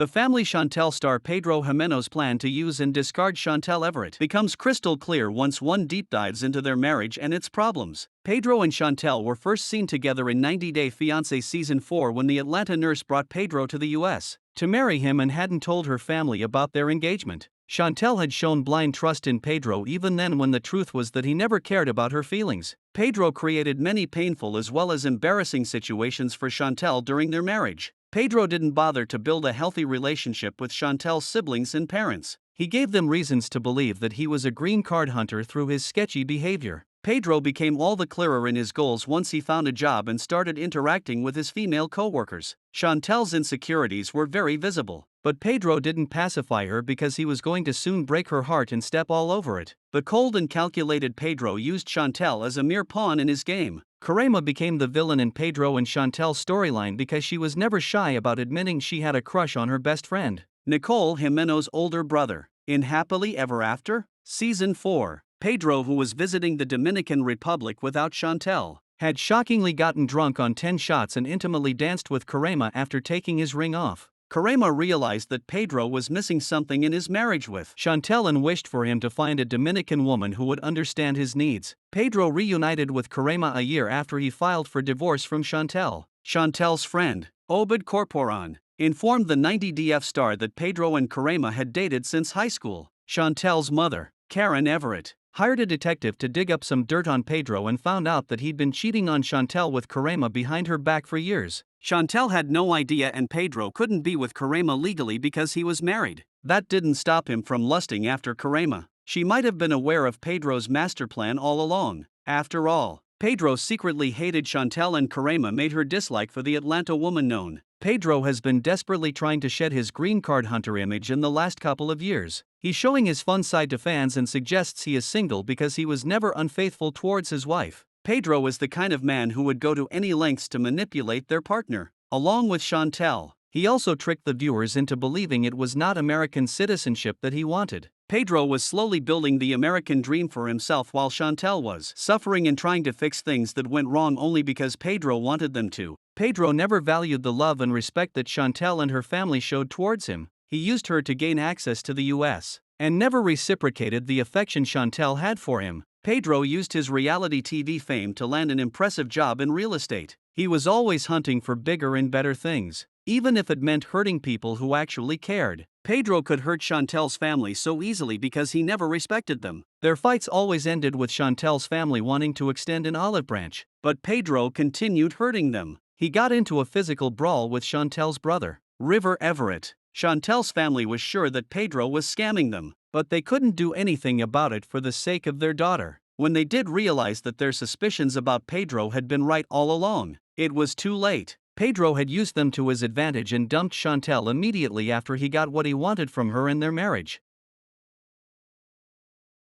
The family Chantel star Pedro Jimenez's plan to use and discard Chantel Everett becomes crystal clear once one deep dives into their marriage and its problems. Pedro and Chantel were first seen together in 90 Day Fiance Season 4 when the Atlanta nurse brought Pedro to the US to marry him and hadn't told her family about their engagement. Chantel had shown blind trust in Pedro even then, when the truth was that he never cared about her feelings. Pedro created many painful as well as embarrassing situations for Chantel during their marriage. Pedro didn't bother to build a healthy relationship with Chantel's siblings and parents. He gave them reasons to believe that he was a green card hunter through his sketchy behavior. Pedro became all the clearer in his goals once he found a job and started interacting with his female co-workers. Chantel's insecurities were very visible, but Pedro didn't pacify her because he was going to soon break her heart and step all over it. The cold and calculated Pedro used Chantel as a mere pawn in his game. Karema became the villain in Pedro and Chantel's storyline because she was never shy about admitting she had a crush on her best friend, Nicole, Jimenez's older brother. In Happily Ever After, Season 4, Pedro, who was visiting the Dominican Republic without Chantel, had shockingly gotten drunk on 10 shots and intimately danced with Karema after taking his ring off. Karema realized that Pedro was missing something in his marriage with Chantel and wished for him to find a Dominican woman who would understand his needs. Pedro reunited with Karema a year after he filed for divorce from Chantel. Chantel's friend, Obed Corporan, informed the 90DF star that Pedro and Karema had dated since high school. Chantel's mother, Karen Everett, hired a detective to dig up some dirt on Pedro and found out that he'd been cheating on Chantel with Karema behind her back for years. Chantel had no idea, and Pedro couldn't be with Karema legally because he was married. That didn't stop him from lusting after Karema. She might have been aware of Pedro's master plan all along. After all, Pedro secretly hated Chantel, and Karema made her dislike for the Atlanta woman known. Pedro has been desperately trying to shed his green card hunter image in the last couple of years. He's showing his fun side to fans and suggests he is single because he was never unfaithful towards his wife. Pedro is the kind of man who would go to any lengths to manipulate their partner. Along with Chantel, he also tricked the viewers into believing it was not American citizenship that he wanted. Pedro was slowly building the American dream for himself while Chantel was suffering and trying to fix things that went wrong only because Pedro wanted them to. Pedro never valued the love and respect that Chantel and her family showed towards him. He used her to gain access to the US, and never reciprocated the affection Chantel had for him. Pedro used his reality TV fame to land an impressive job in real estate. He was always hunting for bigger and better things, even if it meant hurting people who actually cared. Pedro could hurt Chantel's family so easily because he never respected them. Their fights always ended with Chantel's family wanting to extend an olive branch, but Pedro continued hurting them. He got into a physical brawl with Chantel's brother, River Everett. Chantel's family was sure that Pedro was scamming them, but they couldn't do anything about it for the sake of their daughter. When they did realize that their suspicions about Pedro had been right all along, it was too late. Pedro had used them to his advantage and dumped Chantel immediately after he got what he wanted from her in their marriage.